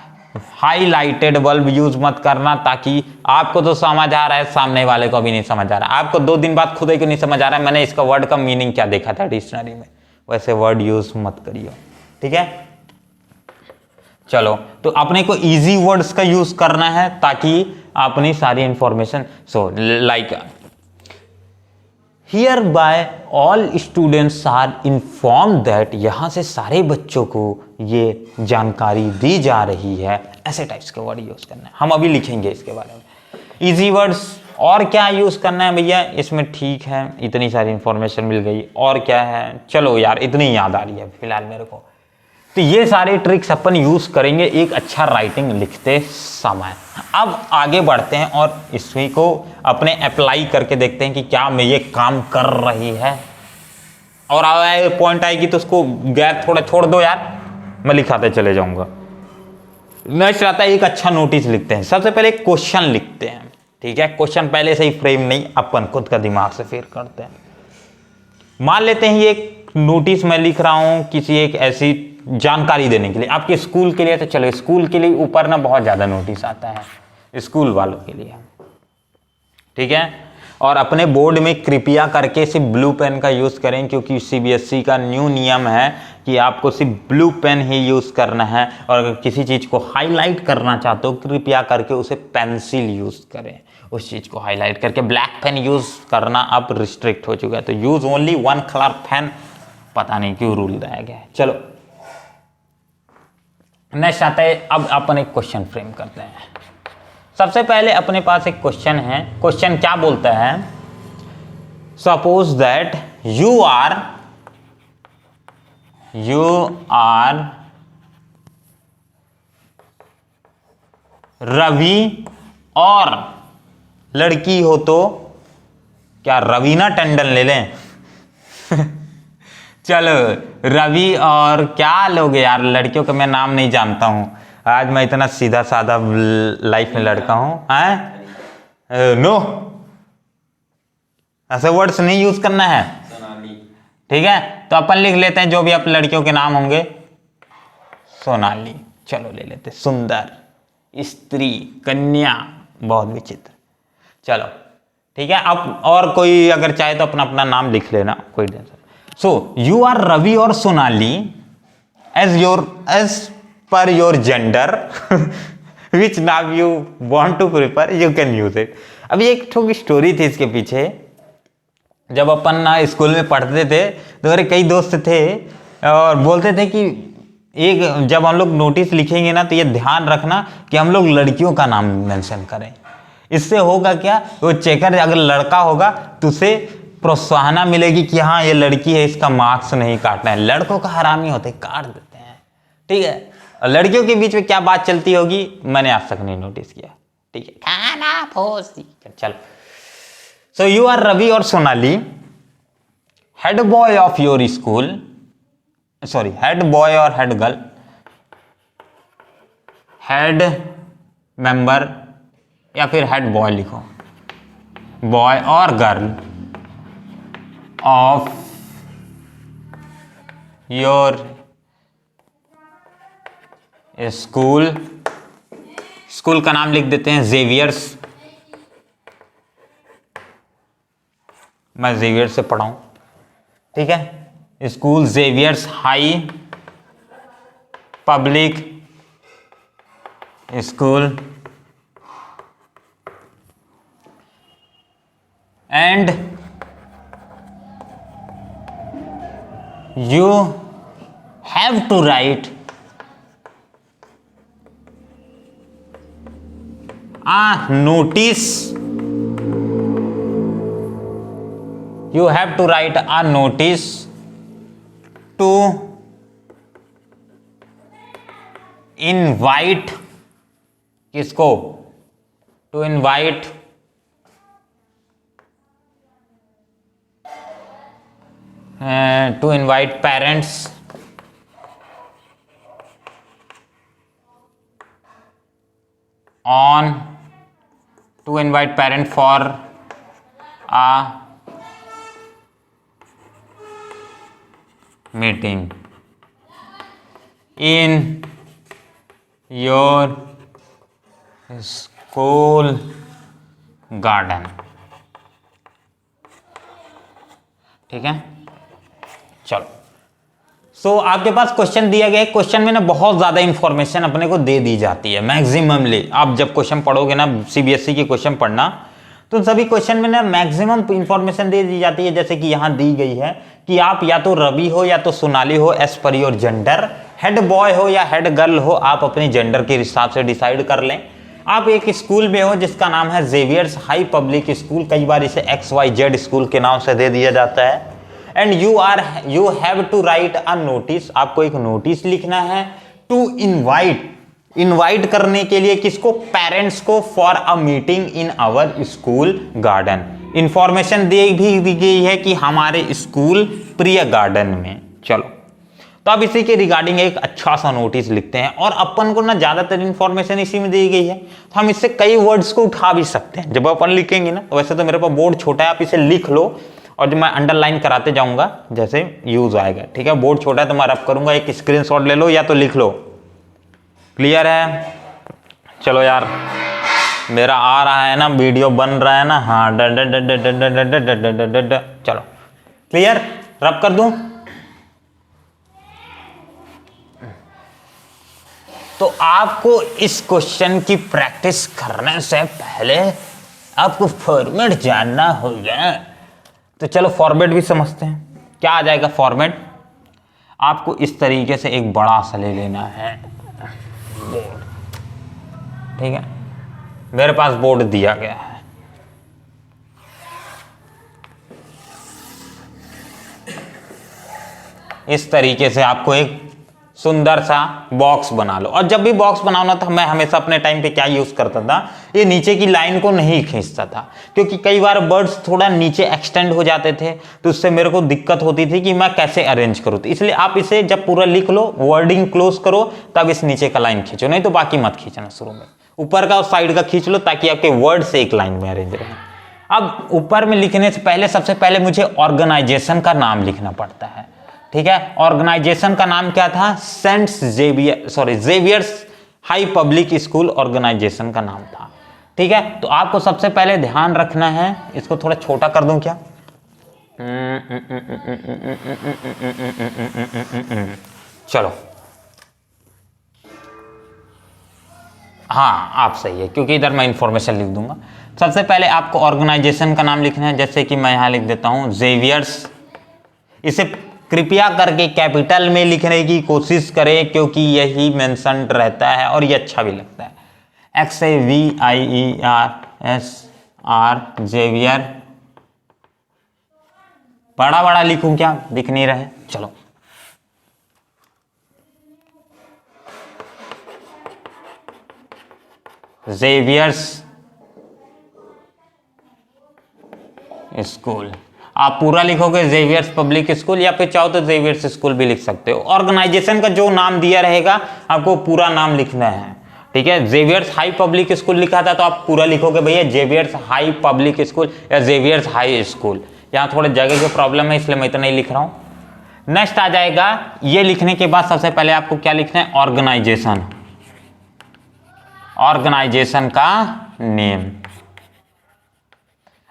हाईलाइटेड वर्ब यूज मत करना, ताकि आपको तो समझ आ रहा है, सामने वाले को भी नहीं समझ आ रहा है। आपको 2 दिन बाद खुद ही को नहीं समझ आ रहा है मैंने इसका वर्ड का मीनिंग क्या देखा था डिक्शनरी में, वैसे वर्ड यूज मत करियो, ठीक है। चलो तो अपने को इजी वर्ड्स का यूज करना है ताकि अपनी सारी information, so like hereby all students are inform that, यहां से सारे बच्चों को ये जानकारी दी जा रही है, ऐसे टाइप्स के वर्ड यूज करना है। हम अभी लिखेंगे इसके बारे में इजी वर्ड्स। और क्या यूज करना है भैया इसमें, ठीक है इतनी सारी इंफॉर्मेशन मिल गई, और क्या है, चलो यार इतनी याद आ रही है फिलहाल मेरे को। तो ये सारे ट्रिक्स अपन यूज करेंगे एक अच्छा राइटिंग लिखते समय। अब आगे बढ़ते हैं और इसी को अपने अप्लाई करके देखते हैं कि क्या मैं ये काम कर रही है। और पॉइंट आएगी तो उसको गैप थोड़ा छोड़ दो यार, मैं लिखाते चले जाऊंगा। नेक्स्ट आता है एक अच्छा नोटिस लिखते हैं। सबसे पहले एक क्वेश्चन लिखते हैं, ठीक है। क्वेश्चन पहले से ही फ्रेम नहीं, अपन खुद का दिमाग से फिर करते हैं। मान लेते हैं ये एक नोटिस मैं लिख रहा हूं किसी एक ऐसी जानकारी देने के लिए, आपके स्कूल के लिए। तो चलो स्कूल के लिए ऊपर ना बहुत ज्यादा नोटिस आता है स्कूल वालों के लिए, ठीक है। और अपने बोर्ड में कृपया करके सिर्फ ब्लू पेन का यूज करें, क्योंकि CBSE का न्यू नियम है कि आपको सिर्फ ब्लू पेन ही यूज करना है। और अगर किसी चीज को हाईलाइट करना चाहते हो कृपया करके उसे पेंसिल यूज करें, उस चीज को हाईलाइट करके। ब्लैक पेन यूज करना अब रिस्ट्रिक्ट हो चुका है, तो यूज ओनली 1 कलर पेन, पता नहीं क्यों रूल लाया गया है। चलो नेक्स्ट आता है, अब अपन एक क्वेश्चन फ्रेम करते हैं। सबसे पहले अपने पास एक क्वेश्चन है। क्वेश्चन क्या बोलता है, suppose that you are Ravi और लड़की हो तो क्या रवीना टंडन ले लें चलो रवि और क्या लोगे यार, लड़कियों का मैं नाम नहीं जानता हूं, आज मैं इतना सीधा साधा लाइफ में लड़का हूं। नो ऐसे वर्ड्स नहीं यूज करना है, ठीक है। तो अपन लिख लेते हैं जो भी आप लड़कियों के नाम होंगे। सोनाली, चलो ले लेते, सुंदर, स्त्री, कन्या, बहुत विचित्र, चलो ठीक है। अब और कोई अगर चाहे तो अपना अपना नाम लिख लेना, कोई tension. So you are Ravi और Sonali as per your gender which now you want to prefer you can use it। अभी एक छोटी स्टोरी थी इसके पीछे। जब अपन ना स्कूल में पढ़ते थे तो मेरे कई दोस्त थे और बोलते थे कि एक जब हम लोग नोटिस लिखेंगे ना तो ये ध्यान रखना कि हम लोग लड़कियों का नाम मेंशन करें। इससे होगा क्या, वो चेकर अगर लड़का होगा तो उसे प्रोत्साहना मिलेगी कि हाँ ये लड़की है, इसका मार्क्स नहीं काटना है। लड़कों का हरामी होते काट देते हैं, ठीक है। और लड़कियों के बीच में क्या बात चलती होगी मैंने आज तक नहीं नोटिस किया, ठीक है। खाना फोस, चलो। सो यू आर रवि और Sonali, head boy of your school, sorry head boy और हेड गर्ल, हेड मेंबर या फिर हेड बॉय लिखो, बॉय और girl of your school, school का नाम लिख देते हैं जेवियर्स। मैं जेवियर से पढ़ा हूं, ठीक है। School Xavier's high public school and you have to write a notice, you have to write a notice to invite, किसको, to invite parents on, to invite parent for a meeting in your school garden, ठीक है। चलो, सो आपके पास क्वेश्चन दिया गया है। क्वेश्चन में ना बहुत ज्यादा इंफॉर्मेशन अपने को दे दी जाती है मैक्सिममली। आप जब क्वेश्चन पढ़ोगे ना, सीबीएसई के क्वेश्चन पढ़ना, तो सभी क्वेश्चन में ना मैक्सिमम इंफॉर्मेशन दे दी जाती है। जैसे कि यहां दी गई है कि आप या तो रवि हो या तो सोनाली हो, as per your gender, head boy हो या हेड गर्ल हो, आप अपने जेंडर के हिसाब से डिसाइड कर लें। आप एक स्कूल में हो जिसका नाम है जेवियर्स हाई पब्लिक स्कूल, कई बार इसे XYZ स्कूल के नाम से दे दिया जाता है। And you have to write a notice, आपको एक नोटिस लिखना है टू इनवाइट करने के लिए किसको, पेरेंट्स को, for a meeting in our school garden. Information दी गई है कि हमारे स्कूल प्रिय गार्डन में। चलो, तो अब इसी के रिगार्डिंग एक अच्छा सा नोटिस लिखते हैं। और अपन को ना ज्यादातर इंफॉर्मेशन इसी में दी गई है, तो हम इससे कई वर्ड्स को उठा भी सकते हैं। जब अपन लिखेंगे ना, वैसे तो मेरे पास बोर्ड छोटा है, आप इसे लिख लो और जो मैं अंडरलाइन कराते जाऊंगा जैसे यूज आएगा, ठीक है। बोर्ड छोटा है तो मैं रब करूंगा, एक स्क्रीनशॉट ले लो या तो लिख लो। क्लियर है? चलो यार, मेरा आ रहा है ना, वीडियो बन रहा है ना, हाँ, चलो क्लियर, रब कर दूं। तो आपको इस क्वेश्चन की प्रैक्टिस करने से पहले आपको फॉर्मेट जानना होगा। तो चलो फॉर्मेट भी समझते हैं। क्या आ जाएगा फॉर्मेट? आपको इस तरीके से एक बड़ा सा ले लेना है बोर्ड, ठीक है। मेरे पास बोर्ड दिया गया है, इस तरीके से आपको एक सुंदर सा बॉक्स बना लो। और जब भी बॉक्स बनाना था, मैं हमेशा अपने टाइम पे क्या यूज करता था, ये नीचे की लाइन को नहीं खींचता था, क्योंकि कई बार वर्ड्स थोड़ा नीचे एक्सटेंड हो जाते थे, तो उससे मेरे को दिक्कत होती थी कि मैं कैसे अरेंज करूँ। तो इसलिए आप इसे जब पूरा लिख लो, वर्डिंग क्लोज करो, तब इस नीचे का लाइन खींचो, नहीं तो बाकी मत खींचना। शुरू में ऊपर का और साइड का खींच लो, ताकि आपके वर्ड से एक लाइन में अरेंज रहे। अब ऊपर में लिखने से पहले सबसे पहले मुझे ऑर्गेनाइजेशन का नाम लिखना पड़ता है, ठीक है। ऑर्गेनाइजेशन का नाम क्या था? Xavier's high public school organisation का नाम था, ठीक है। तो आपको सबसे पहले ध्यान रखना है, इसको थोड़ा छोटा कर दूं क्या? चलो, हाँ आप सही है, क्योंकि इधर मैं इंफॉर्मेशन लिख दूंगा। सबसे पहले आपको ऑर्गेनाइजेशन का नाम लिखना है, जैसे कि मैं यहाँ लिख देता हूँ जेवियर्स। इसे कृपया करके कैपिटल में लिखने की कोशिश करें क्योंकि यही मेंशन रहता है और ये अच्छा भी लगता है। XAVIERSR Xavier. बड़ा बड़ा लिखूं क्या, दिख नहीं रहे, चलो जेवियर्स स्कूल। आप पूरा लिखोगे जेवियर्स पब्लिक स्कूल, या फिर चाहो तो जेवियर्स स्कूल भी लिख सकते हो। ऑर्गेनाइजेशन का जो नाम दिया रहेगा आपको पूरा नाम लिखना है, ठीक है। जेवियर्स हाई पब्लिक स्कूल लिखा था तो आप पूरा लिखोगे भैया जेवियर्स हाई पब्लिक स्कूल या जेवियर्स हाई स्कूल। यहाँ थोड़े जगह की प्रॉब्लम है इसलिए मैं इतना ही लिख रहा हूँ। नेक्स्ट आ जाएगा, ये लिखने के बाद सबसे पहले आपको क्या लिखना है, ऑर्गेनाइजेशन। ऑर्गेनाइजेशन का नेम।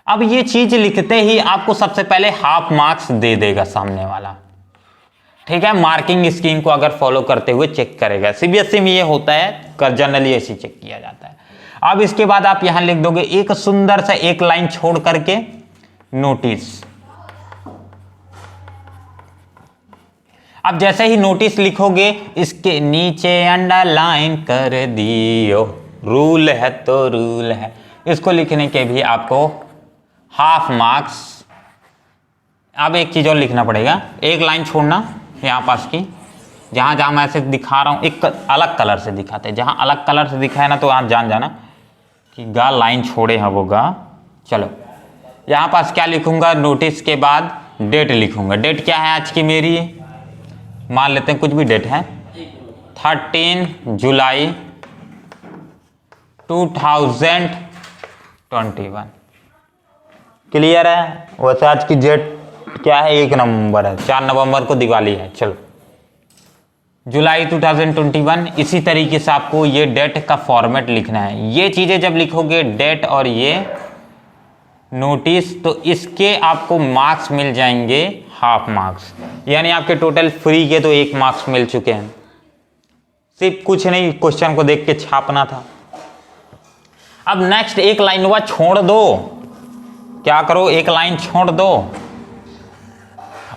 अब ये चीज लिखते ही आपको सबसे पहले हाफ मार्क्स दे देगा सामने वाला, ठीक है। मार्किंग स्कीम को अगर फॉलो करते हुए चेक करेगा। सीबीएसई में ये होता है, जनरली ऐसे चेक किया जाता है। अब इसके बाद आप यहां लिख दोगे एक सुंदर सा एक लाइन छोड़ करके नोटिस। अब जैसे ही नोटिस लिखोगे इसके नीचे अंडरलाइन कर दियो, रूल है तो रूल है। इसको लिखने के भी आपको हाफ मार्क्स। अब एक चीज और लिखना पड़ेगा, एक लाइन छोड़ना यहाँ पास की, जहां जहां मैं ऐसे दिखा रहा हूं एक अलग कलर से दिखाते हैं। जहां अलग कलर से दिखा है ना तो आप जान जाना कि गा लाइन छोड़े हैं वो गा। चलो यहाँ पास क्या लिखूंगा, नोटिस के बाद डेट लिखूंगा। डेट क्या है आज की मेरी, मान लेते हैं कुछ भी डेट है, 13 जुलाई 2021। क्लियर है। वैसे आज की डेट क्या है, 1 नवंबर है, 4 नवंबर को दिवाली है। चलो जुलाई 2021। इसी तरीके से आपको ये डेट का फॉर्मेट लिखना है। ये चीजें जब लिखोगे डेट और ये नोटिस, तो इसके आपको मार्क्स मिल जाएंगे हाफ मार्क्स, यानी आपके टोटल फ्री के तो 1 मार्क्स मिल चुके हैं। सिर्फ कुछ नहीं, क्वेश्चन को देख के छापना था। अब नेक्स्ट एक लाइन हुआ छोड़ दो। क्या करो, एक लाइन छोड़ दो,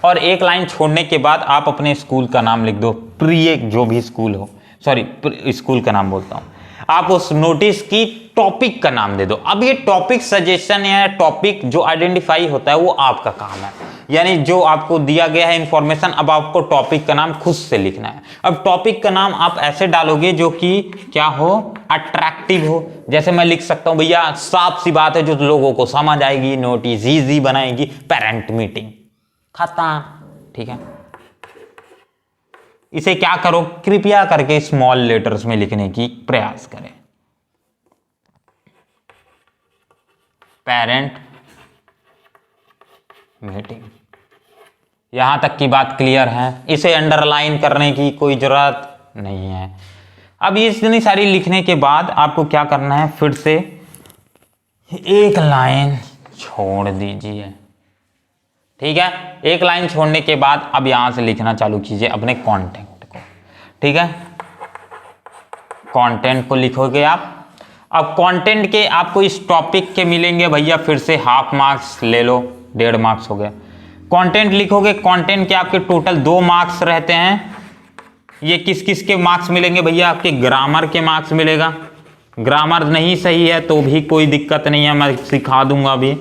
और एक लाइन छोड़ने के बाद आप अपने स्कूल का नाम लिख दो। प्रिय जो भी स्कूल हो, सॉरी स्कूल का नाम बोलता हूं। आप उस नोटिस की टॉपिक का नाम दे दो। अब ये टॉपिक सजेशन या टॉपिक जो आइडेंटिफाई होता है वो आपका काम है, यानी जो आपको दिया गया है इंफॉर्मेशन, अब आपको टॉपिक का नाम खुद से लिखना है। अब टॉपिक का नाम आप ऐसे डालोगे जो कि क्या हो, अट्रैक्टिव हो। जैसे मैं लिख सकता हूं भैया, साफ सी बात है जो लोगों को समझ आएगी, नोटिस इजी बनाएगी, पेरेंट मीटिंग, खत्म, ठीक है। इसे क्या करो, कृपया करके स्मॉल लेटर्स में लिखने की प्रयास करें। Parent meeting. यहां तक की बात क्लियर है। इसे अंडरलाइन करने की कोई जरूरत नहीं है। अब ये इतनी सारी लिखने के बाद आपको क्या करना है, फिर से एक लाइन छोड़ दीजिए, ठीक है। एक लाइन छोड़ने के बाद अब यहां से लिखना चालू कीजिए अपने कंटेंट को, ठीक है। कंटेंट को लिखोगे आप। अब कंटेंट के आपको इस टॉपिक के मिलेंगे भैया, फिर से हाफ मार्क्स ले लो, 1.5 मार्क्स हो गया। कंटेंट लिखोगे, कंटेंट के आपके टोटल 2 मार्क्स रहते हैं। ये किस किस के मार्क्स मिलेंगे भैया, आपके ग्रामर के मार्क्स मिलेगा। ग्रामर नहीं सही है तो भी कोई दिक्कत नहीं है, मैं सिखा दूंगा अभी।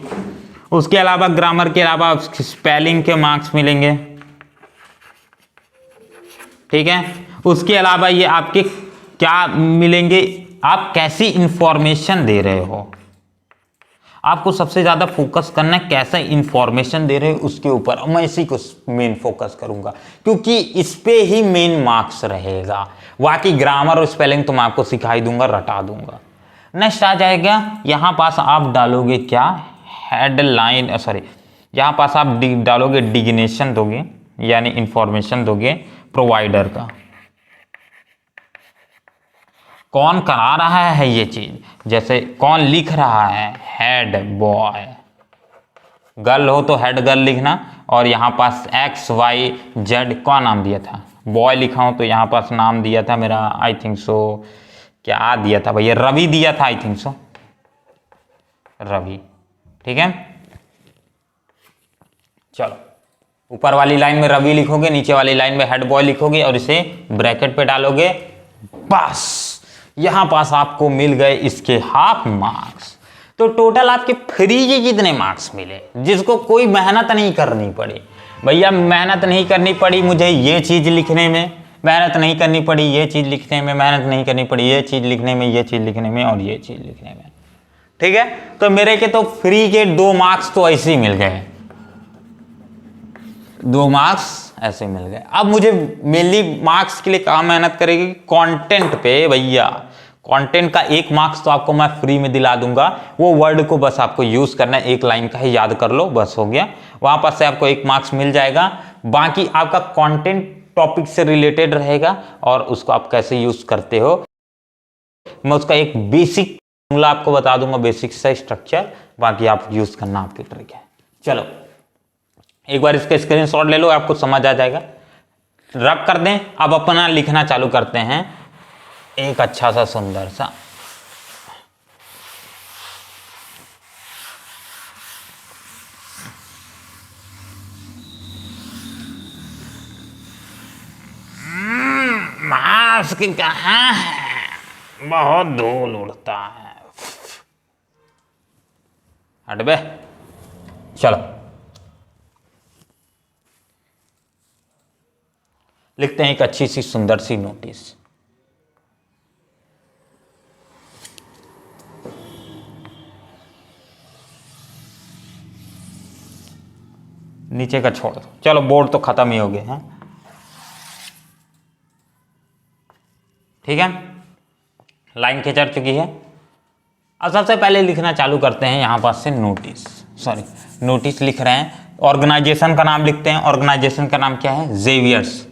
उसके अलावा ग्रामर के अलावा स्पेलिंग के मार्क्स मिलेंगे, ठीक है। उसके अलावा ये आपके क्या मिलेंगे, आप कैसी इंफॉर्मेशन दे रहे हो। आपको सबसे ज्यादा फोकस करना है कैसा इंफॉर्मेशन दे रहे हो उसके ऊपर। मैं इसी को मेन फोकस करूंगा क्योंकि इस पे ही मेन मार्क्स रहेगा। बाकी ग्रामर और स्पेलिंग तो मैं आपको सिखाई दूंगा, रटा दूंगा। नेक्स्ट आ जाएगा, यहां पास आप डालोगे क्या, हेडलाइन, सॉरी यहां पास आप डालोगे डिग्नेशन दोगे, यानी इंफॉर्मेशन दोगे प्रोवाइडर का। कौन करा रहा है ये चीज, जैसे कौन लिख रहा है, हेड बॉय। गर्ल हो तो हेड गर्ल लिखना, और यहां पास XYZ कौन नाम दिया था, बॉय लिखा हूं तो यहां पास नाम दिया था मेरा, आई थिंक सो क्या दिया था भैया, रवि दिया था आई थिंक सो। रवि। ठीक है, चलो ऊपर वाली लाइन में रवि लिखोगे, नीचे वाली लाइन में हेड बॉय लिखोगे और इसे ब्रैकेट पे डालोगे, बस यहां पास आपको मिल गए इसके हाफ मार्क्स। तो टोटल आपके फ्री के कितने मार्क्स मिले, जिसको कोई मेहनत नहीं करनी पड़ी। भैया मेहनत नहीं करनी पड़ी मुझे ये चीज लिखने में, मेहनत नहीं करनी पड़ी ये चीज लिखने में, मेहनत नहीं करनी पड़ी ये चीज लिखने में, ये चीज लिखने में और ये चीज लिखने में। ठीक है, तो मेरे के तो फ्री के 2 मार्क्स तो ऐसे ही मिल गए, 2 मार्क्स ऐसे मिल गए। अब मुझे मेनली मार्क्स के लिए कहाँ मेहनत करेगी, कंटेंट पे। भैया कंटेंट का 1 मार्क्स तो आपको मैं फ्री में दिला दूंगा, वो वर्ड को बस आपको यूज करना है, 1 लाइन का ही याद कर लो, बस हो गया। वहां पर से आपको 1 मार्क्स मिल जाएगा। बाकी आपका कंटेंट टॉपिक से रिलेटेड रहेगा और उसको आप कैसे यूज करते हो मैं उसका एक बेसिक फॉर्मूला आपको बता दूंगा, बेसिक सा स्ट्रक्चर, बाकी आप यूज करना आपकी ट्रिक है। चलो एक बार इसका स्क्रीनशॉट ले लो, आपको समझ आ जाएगा। रब कर दें, अब अपना लिखना चालू करते हैं एक अच्छा सा सुंदर सा। मास्क कहाँ है, बहुत धूल उड़ता है, हट बे। चलो लिखते हैं एक अच्छी सी सुंदर सी नोटिस। नीचे का छोड़ दो, चलो बोर्ड तो खत्म ही हो गए हैं। ठीक है, लाइन खिंचड़ चुकी है। अब सबसे पहले लिखना चालू करते हैं यहां पास से नोटिस, सॉरी नोटिस लिख रहे हैं। ऑर्गेनाइजेशन का नाम लिखते हैं, ऑर्गेनाइजेशन का नाम क्या है, जेवियर्स।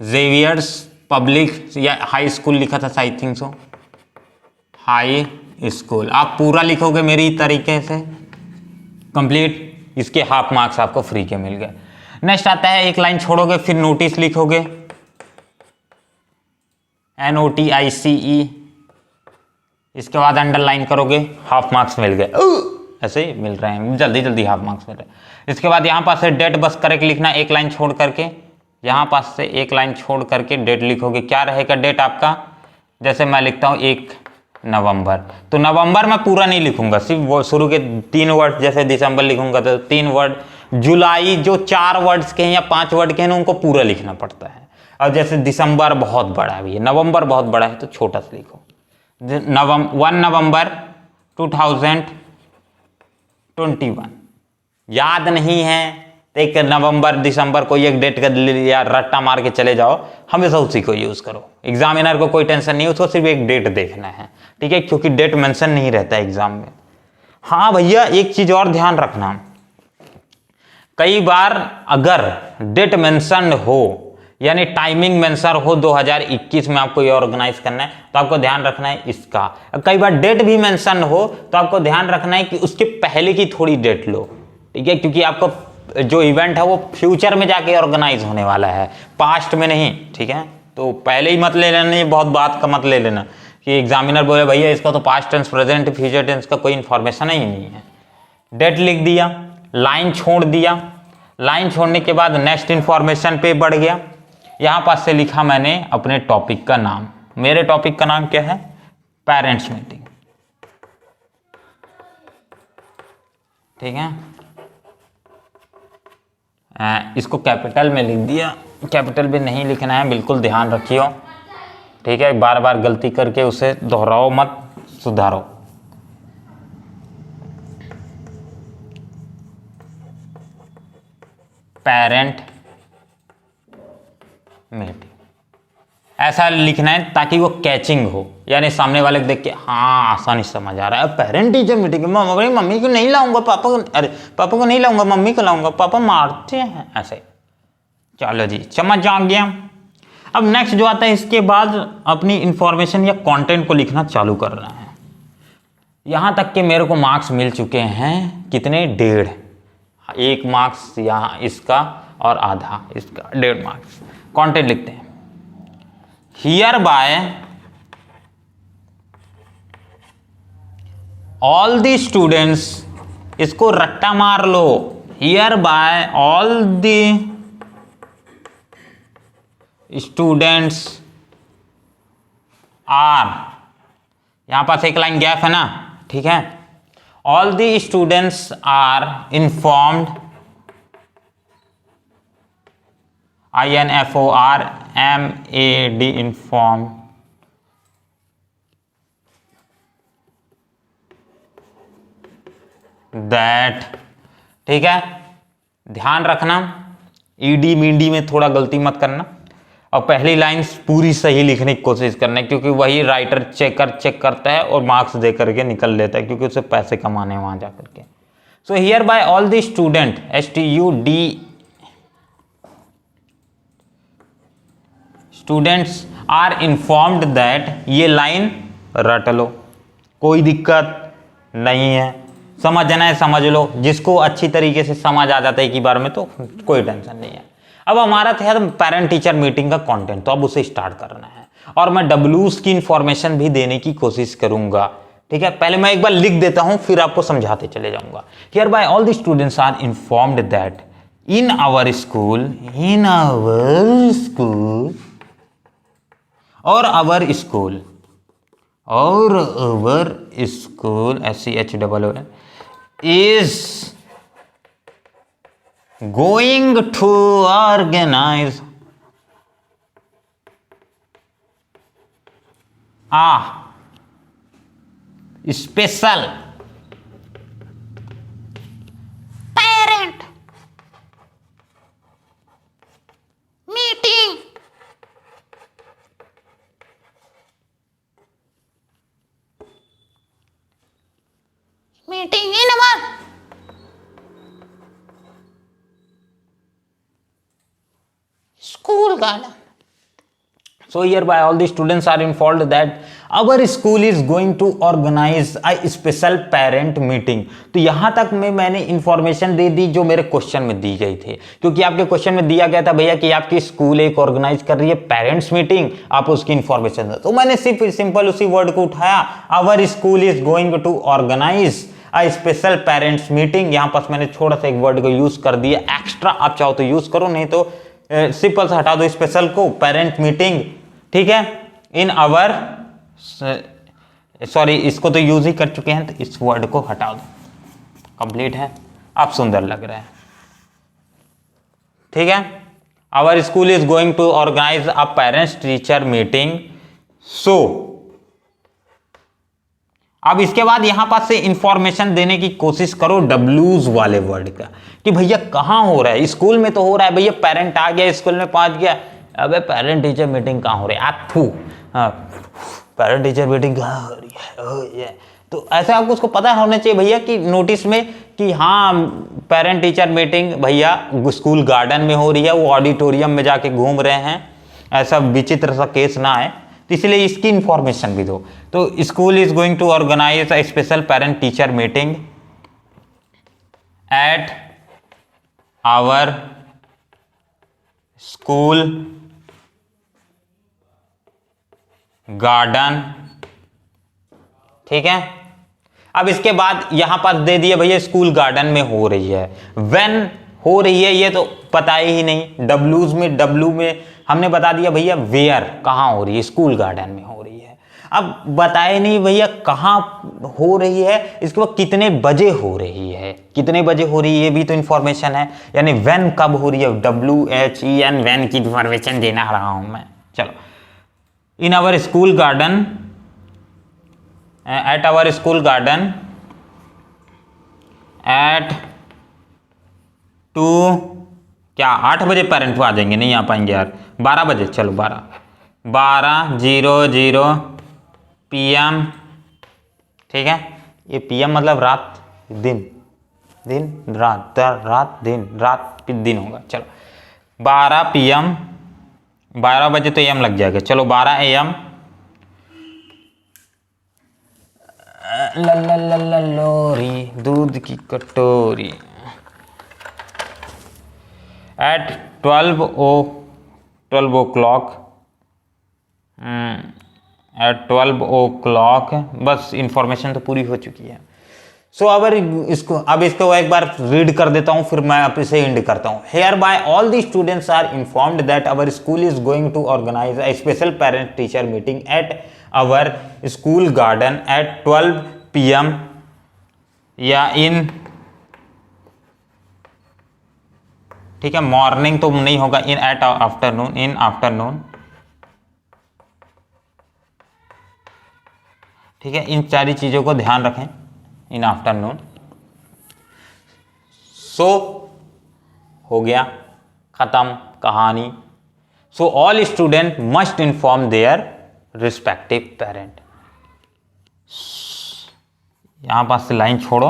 जेवियर्स पब्लिक या हाई स्कूल लिखा था, I think so, high school. आप पूरा लिखोगे मेरी तरीके से कंप्लीट, इसके हाफ मार्क्स आपको फ्री के मिल गए। नेक्स्ट आता है, 1 लाइन छोड़ोगे फिर नोटिस लिखोगे, NOTICE, इसके बाद अंडरलाइन करोगे, हाफ मार्क्स मिल गए। ऐसे ही मिल रहे हैं, जल्दी जल्दी हाफ मार्क्स मिल रहे हैं। इसके बाद यहाँ पास से डेट बस करेक्ट लिखना, 1 लाइन छोड़ करके, यहाँ पास से 1 लाइन छोड़ करके डेट लिखोगे। क्या रहेगा डेट आपका, जैसे मैं लिखता हूँ 1 नवंबर, तो नवंबर मैं पूरा नहीं लिखूंगा, सिर्फ वो शुरू के 3 वर्ड, जैसे दिसंबर लिखूंगा तो 3 वर्ड, जुलाई जो 4 वर्ड्स के हैं या 5 वर्ड के हैं उनको पूरा लिखना पड़ता है। और जैसे दिसंबर बहुत बड़ा है, नवंबर बहुत बड़ा है तो छोटा सा लिखो। 1 नवंबर 2021, याद नहीं है तो 1 नवंबर दिसंबर कोई एक डेट का या रट्टा मार के चले जाओ, हमेशा उसी को यूज करो। एग्जामिनर को कोई टेंशन नहीं, उसको सिर्फ एक डेट देखना है, ठीक है, क्योंकि डेट मेंशन नहीं रहता है एग्जाम में। हाँ भैया एक चीज और ध्यान रखना, कई बार अगर डेट मेंशन हो यानी टाइमिंग मेंशन हो 2021 में आपको ये ऑर्गेनाइज करना है तो आपको ध्यान रखना है इसका। कई बार डेट भी मेंशन हो तो आपको ध्यान रखना है कि उसके पहले की थोड़ी डेट लो, ठीक है, क्योंकि आपको जो इवेंट है वो फ्यूचर में जाके ऑर्गेनाइज होने वाला है, पास्ट में नहीं, ठीक है। तो पहले ही मत ले लेना, ये बहुत बात का मत ले लेना कि एग्जामिनर बोले भैया इसका तो past tense present future tense का कोई इन्फॉर्मेशन ही नहीं है। डेट लिख दिया, लाइन छोड़ दिया, लाइन छोड़ने के बाद नेक्स्ट इन्फॉर्मेशन पे बढ़ गया। यहां पास से लिखा मैंने अपने टॉपिक का नाम, मेरे टॉपिक का नाम क्या है, पेरेंट्स मीटिंग, ठीक है। इसको कैपिटल में लिख दिया, कैपिटल में नहीं लिखना है, बिल्कुल ध्यान रखियो, ठीक है, बार बार गलती करके उसे दोहराओ मत, सुधारो। पेरेंट मीटिंग ऐसा लिखना है ताकि वो कैचिंग हो, यानी सामने वाले को देख के हाँ आसानी समझ आ रहा है। पेरेंट टीचर मीटिंग, मम्मी को नहीं लाऊंगा, पापा को, अरे पापा को नहीं लाऊंगा, मम्मी को लाऊंगा, पापा मारते हैं, ऐसे। चलो जी समझ आ गया। अब नेक्स्ट जो आता है, इसके बाद अपनी इंफॉर्मेशन या कंटेंट को लिखना चालू करना है। यहां तक के मेरे को मार्क्स मिल चुके हैं कितने, 1.5, 1 मार्क्स यहाँ इसका और आधा इसका, 1.5 मार्क्स। कंटेंट लिखते हैं, hereby all the students, इसको रट्टा मार लो, hereby all the students are, यहां पास एक लाइन गैप है ना, ठीक है। All the students are informed, INFORMAD, inform, that, ठीक है। ध्यान रखना ईडी मीडी में थोड़ा गलती मत करना, और पहली लाइन पूरी सही लिखने की कोशिश करना है, क्योंकि वही राइटर चेक करता है और मार्क्स दे करके निकल लेता है, क्योंकि उसे पैसे कमाने हैं वहां जाकर के। So hereby all the student, STUD, students are informed that, ये लाइन रट लो, कोई दिक्कत नहीं है, समझना है समझ लो, जिसको अच्छी तरीके से समझ आ जाता है एक ही बार में तो कोई टेंशन नहीं है। अब हमारा था पेरेंट टीचर मीटिंग का कंटेंट, तो अब उसे स्टार्ट करना है, और मैं डब्ल्यूज की इंफॉर्मेशन भी देने की कोशिश करूंगा, ठीक है। पहले मैं एक बार लिख देता हूं, फिर आपको समझाते चले जाऊंगा। Hereby all the students are informed that in our school और our school SCHOOL is going to organize a special parent meeting in our school garden. So hereby all the students are informed that our school is going to organize a special parent meeting. तो यहां तक में मैंने इंफॉर्मेशन दे दी जो मेरे क्वेश्चन में दी गई थी, क्योंकि आपके क्वेश्चन में दिया गया था भैया कि आपकी स्कूल एक ऑर्गेनाइज कर रही है पेरेंट्स मीटिंग, आप उसकी इंफॉर्मेशन दो। तो मैंने सिर्फ सिंपल उसी वर्ड को उठाया, our school is going to organise a special parents meeting. यहां पास मैंने थोड़ा सा एक वर्ड को यूज कर दिया एक्स्ट्रा, आप चाहो तो यूज करो, नहीं तो सिंपल से हटा दो स्पेशल को, पेरेंट मीटिंग, ठीक है। इन आवर, सॉरी इसको तो यूज ही कर चुके हैं, तो इस वर्ड को हटा दो, कंप्लीट है, आप सुंदर लग रहे हैं, ठीक है। Our school is going to organise a parents teacher meeting. So अब इसके बाद यहां पास से इंफॉर्मेशन देने की कोशिश करो डब्ल्यूज वाले वर्ड का, कि भैया कहां हो रहा है, स्कूल में तो हो रहा है भैया, पेरेंट आ गया स्कूल में पहुंच गया, अबे पेरेंट टीचर मीटिंग कहां हो रही है, आथू, हाँ पेरेंट टीचर मीटिंग कहां हो रही है, तो ऐसे आपको उसको पता होना चाहिए भैया कि नोटिस में कि हाँ पेरेंट टीचर मीटिंग भैया स्कूल गार्डन में हो रही है, वो ऑडिटोरियम में जाके घूम रहे हैं, ऐसा विचित्र सा केस ना आए, तो इसलिए इसकी इंफॉर्मेशन भी दो। तो school is going to organise a special parent teacher meeting at our school garden, ठीक है। अब इसके बाद यहां पर दे दिए भैया स्कूल गार्डन में हो रही है, व्हेन हो रही है ये तो पता ही नहीं, डब्ल्यूज में डब्ल्यू में हमने बता दिया भैया वेयर कहां हो रही है, स्कूल गार्डन में हो रही है। अब बताए नहीं भैया कहां हो रही है, इसके बाद कितने बजे हो रही है, कितने बजे हो रही है ये भी तो इंफॉर्मेशन है, यानी व्हेन कब हो रही है, WHEN व्हेन की इंफॉर्मेशन देना रहा हूं मैं। चलो, in our school garden, at our school garden at 2 क्या 8 बजे पेरेंट आ जाएंगे, नहीं आ पाएंगे यार, 12 बजे, चलो 12:00 PM, ठीक है। ये PM मतलब रात दिन, दिन रात, रात दिन, रात दिन होगा, चलो 12 PM, 12 बजे तो AM लग जाएगा, चलो 12 AM, लोरी दूध की कटोरी, एट 12 o'clock, एट 12 o'clock, बस इंफॉर्मेशन तो पूरी हो चुकी है। सो अब इसको एक बार रीड कर देता हूं, फिर मैं अब इसे एंड करता हूं। Hereby all the students are informed that our school is going to organise a special parent teacher meeting at our school garden at 12 PM या इन, ठीक है, मॉर्निंग तो नहीं होगा, इन एट आफ्टरनून, इन आफ्टरनून, ठीक है, इन सारी चीजों को ध्यान रखें, इन आफ्टरनून। सो हो गया, खत्म कहानी। So all student must inform their respective parent. यहां पास से लाइन छोड़ो,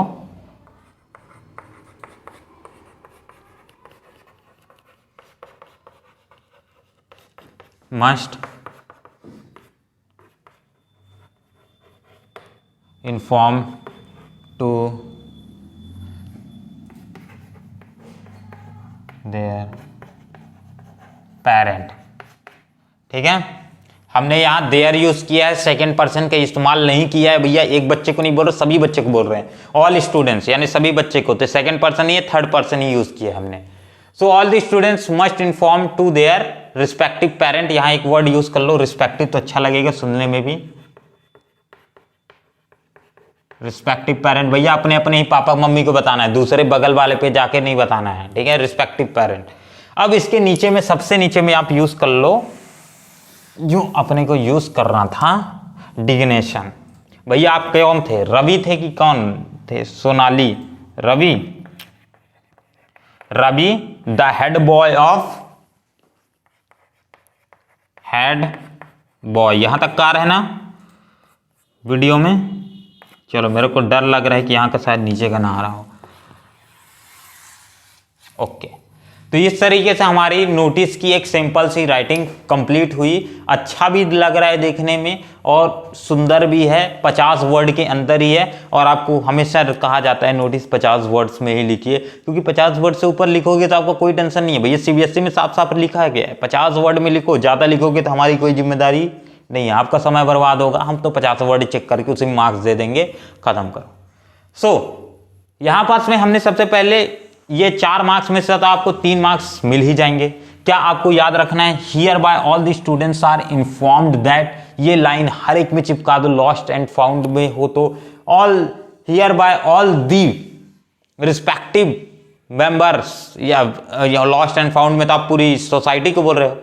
must inform to their parent, ठीक है। हमने यहाँ देयर यूज किया है, सेकंड पर्सन का इस्तेमाल नहीं किया है भैया, एक बच्चे को नहीं बोल रहे, सभी बच्चे को बोल रहे हैं, ऑल स्टूडेंट्स यानी सभी बच्चे को, तो सेकंड पर्सन ही है, थर्ड पर्सन ही यूज किया हमने। So all the students must inform to their respective parent. यहाँ एक वर्ड यूज कर लो, रिस्पेक्टिव, तो अच्छा लगेगा सुनने में भी। रिस्पेक्टिव पेरेंट भैया अपने अपने ही पापा मम्मी को बताना है, दूसरे बगल वाले पे जाके नहीं बताना है, ठीक है, रिस्पेक्टिव पेरेंट। अब इसके नीचे में, सबसे नीचे में आप यूज कर लो जो अपने को यूज करना था, डिग्नेशन। भैया आप कौन थे, रवि थे कि कौन थे, Sonali, Ravi, Ravi the head boy of, head boy, यहां तक कार है ना वीडियो में। चलो मेरे को डर लग रहा है कि यहां का शायद नीचे का ना आ रहा हो। ओके, तो इस तरीके से हमारी नोटिस की एक सिंपल सी राइटिंग कंप्लीट हुई। अच्छा भी लग रहा है देखने में और सुंदर भी है, 50 वर्ड के अंदर ही है। और आपको हमेशा कहा जाता है नोटिस 50 वर्ड्स में ही लिखिए, क्योंकि 50 वर्ड से ऊपर लिखोगे तो आपको कोई टेंशन नहीं है भैया। सीबीएसई में साफ साफ लिखा गया है 50 वर्ड में लिखो, ज़्यादा लिखोगे तो हमारी कोई जिम्मेदारी नहीं है, आपका समय बर्बाद होगा। हम तो 50 वर्ड चेक करके उसे मार्क्स दे देंगे, खत्म करो। सो यहाँ पास में हमने सबसे पहले ये 4 मार्क्स में से तो आपको 3 मार्क्स मिल ही जाएंगे। क्या आपको याद रखना है, hereby all the students are informed that, ये लाइन हर एक में चिपका दो, लॉस्ट एंड फाउंड में हो तो all, here bye all the respective members, या लॉस्ट एंड फाउंड में तो आप पूरी सोसाइटी को बोल रहे हो,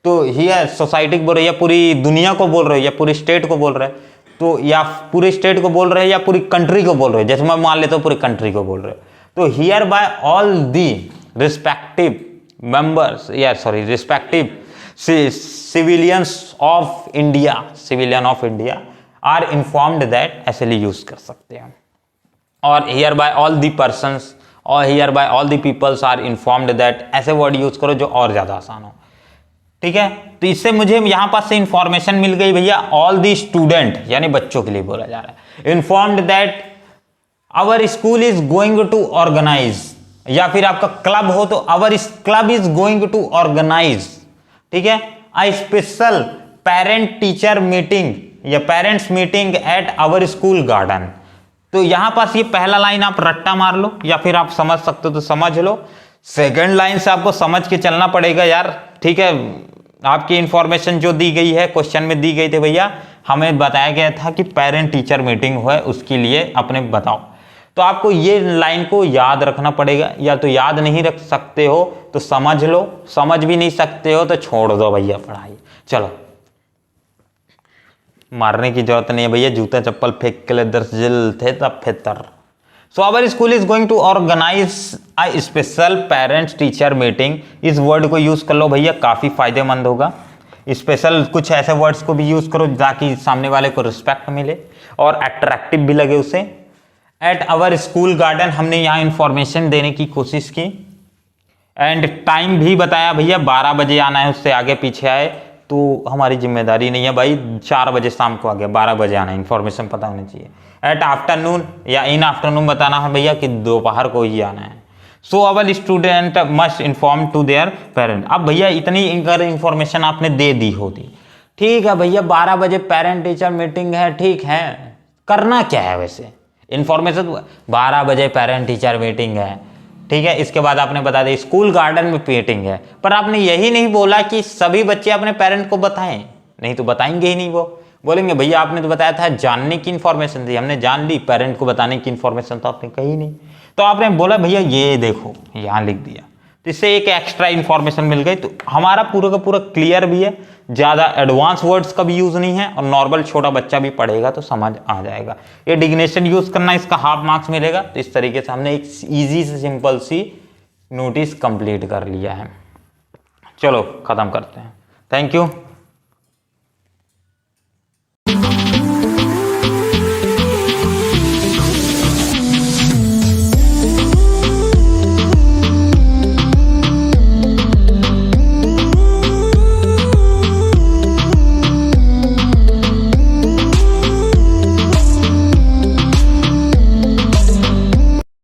तो हियर सोसाइटी को बोल रहे हो या पूरी दुनिया को बोल रहे हो या पूरी स्टेट को बोल रहे हो, तो या पूरी स्टेट को बोल रहे हो या पूरी कंट्री को बोल रहे हो, जैसे मैं मान लेता हूँ पूरी कंट्री को बोल रहे हो। तो hereby all the respective members, या sorry respective civilians of India, civilian of India are informed that, ऐसे लिए यूज कर सकते हैं। और hereby all the persons और hereby all the peoples are informed that, ऐसे वर्ड यूज करो जो और ज्यादा आसान हो, ठीक है। तो इससे मुझे यहां पास से इंफॉर्मेशन मिल गई भैया, ऑल दी स्टूडेंट यानी बच्चों के लिए बोला जा रहा है, informed that our school is going to organise, या फिर आपका क्लब हो तो our club is going to organise, ठीक है, a special parent teacher meeting या parents meeting at our school garden. तो यहां पास ये पहला लाइन आप रट्टा मार लो या फिर आप समझ सकते हो तो समझ लो, सेकंड लाइन से आपको समझ के चलना पड़ेगा यार, ठीक है। आपकी इंफॉर्मेशन जो दी गई है क्वेश्चन में दी गई थी भैया, हमें बताया गया था कि पेरेंट टीचर मीटिंग हुआ है, उसके लिए अपने बताओ। तो आपको ये लाइन को याद रखना पड़ेगा, या तो याद नहीं रख सकते हो तो समझ लो, समझ भी नहीं सकते हो तो छोड़ दो भैया पढ़ाई। चलो मारने की जरूरत नहीं है भैया, जूता चप्पल फेंक के लिए दर्जिल थे तब फितर। So our school is going to organise a special parents teacher meeting, इस वर्ड को यूज कर लो भैया, काफी फायदेमंद होगा। स्पेशल कुछ ऐसे वर्ड्स को भी यूज करो ताकि सामने वाले को रिस्पेक्ट मिले और अट्रैक्टिव भी लगे उसे। एट आवर स्कूल गार्डन, हमने यहाँ इंफॉर्मेशन देने की कोशिश की। एंड टाइम भी बताया भैया, 12 बजे आना है, उससे आगे पीछे आए तो हमारी जिम्मेदारी नहीं है भाई, 4 बजे शाम को आ गया, 12 बजे आना है, इंफॉर्मेशन पता होनी चाहिए। एट आफ्टरनून या इन आफ्टरनून बताना है भैया कि दोपहर को ही आना है। So our student must inform to their parent. अब भैया इतनी अगर इंफॉर्मेशन आपने दे दी होती, ठीक है भैया 12 बजे पेरेंट टीचर मीटिंग है, ठीक है, करना क्या है वैसे, इन्फॉर्मेशन 12 बजे पेरेंट टीचर मीटिंग है, ठीक है, इसके बाद आपने बता दिया स्कूल गार्डन में मीटिंग है, पर आपने यही नहीं बोला कि सभी बच्चे अपने पेरेंट को बताएं, नहीं तो बताएंगे ही नहीं, वो बोलेंगे भैया आपने तो बताया था जानने की इन्फॉर्मेशन थी, हमने जान ली, पेरेंट को बताने की इन्फॉर्मेशन तो आपने कही नहीं। तो आपने बोला भैया ये देखो यहाँ लिख दिया, तो इससे एक एक्स्ट्रा इन्फॉर्मेशन मिल गई, तो हमारा पूरा का पूरा क्लियर भी है, ज़्यादा एडवांस वर्ड्स का भी यूज़ नहीं है, और नॉर्मल छोटा बच्चा भी पढ़ेगा तो समझ आ जाएगा। ये डिग्नेशन यूज़ करना, इसका हाफ मार्क्स मिलेगा। तो इस तरीके से हमने एक ईजी से सिंपल सी नोटिस कंप्लीट कर लिया है। चलो ख़त्म करते हैं। Thank you.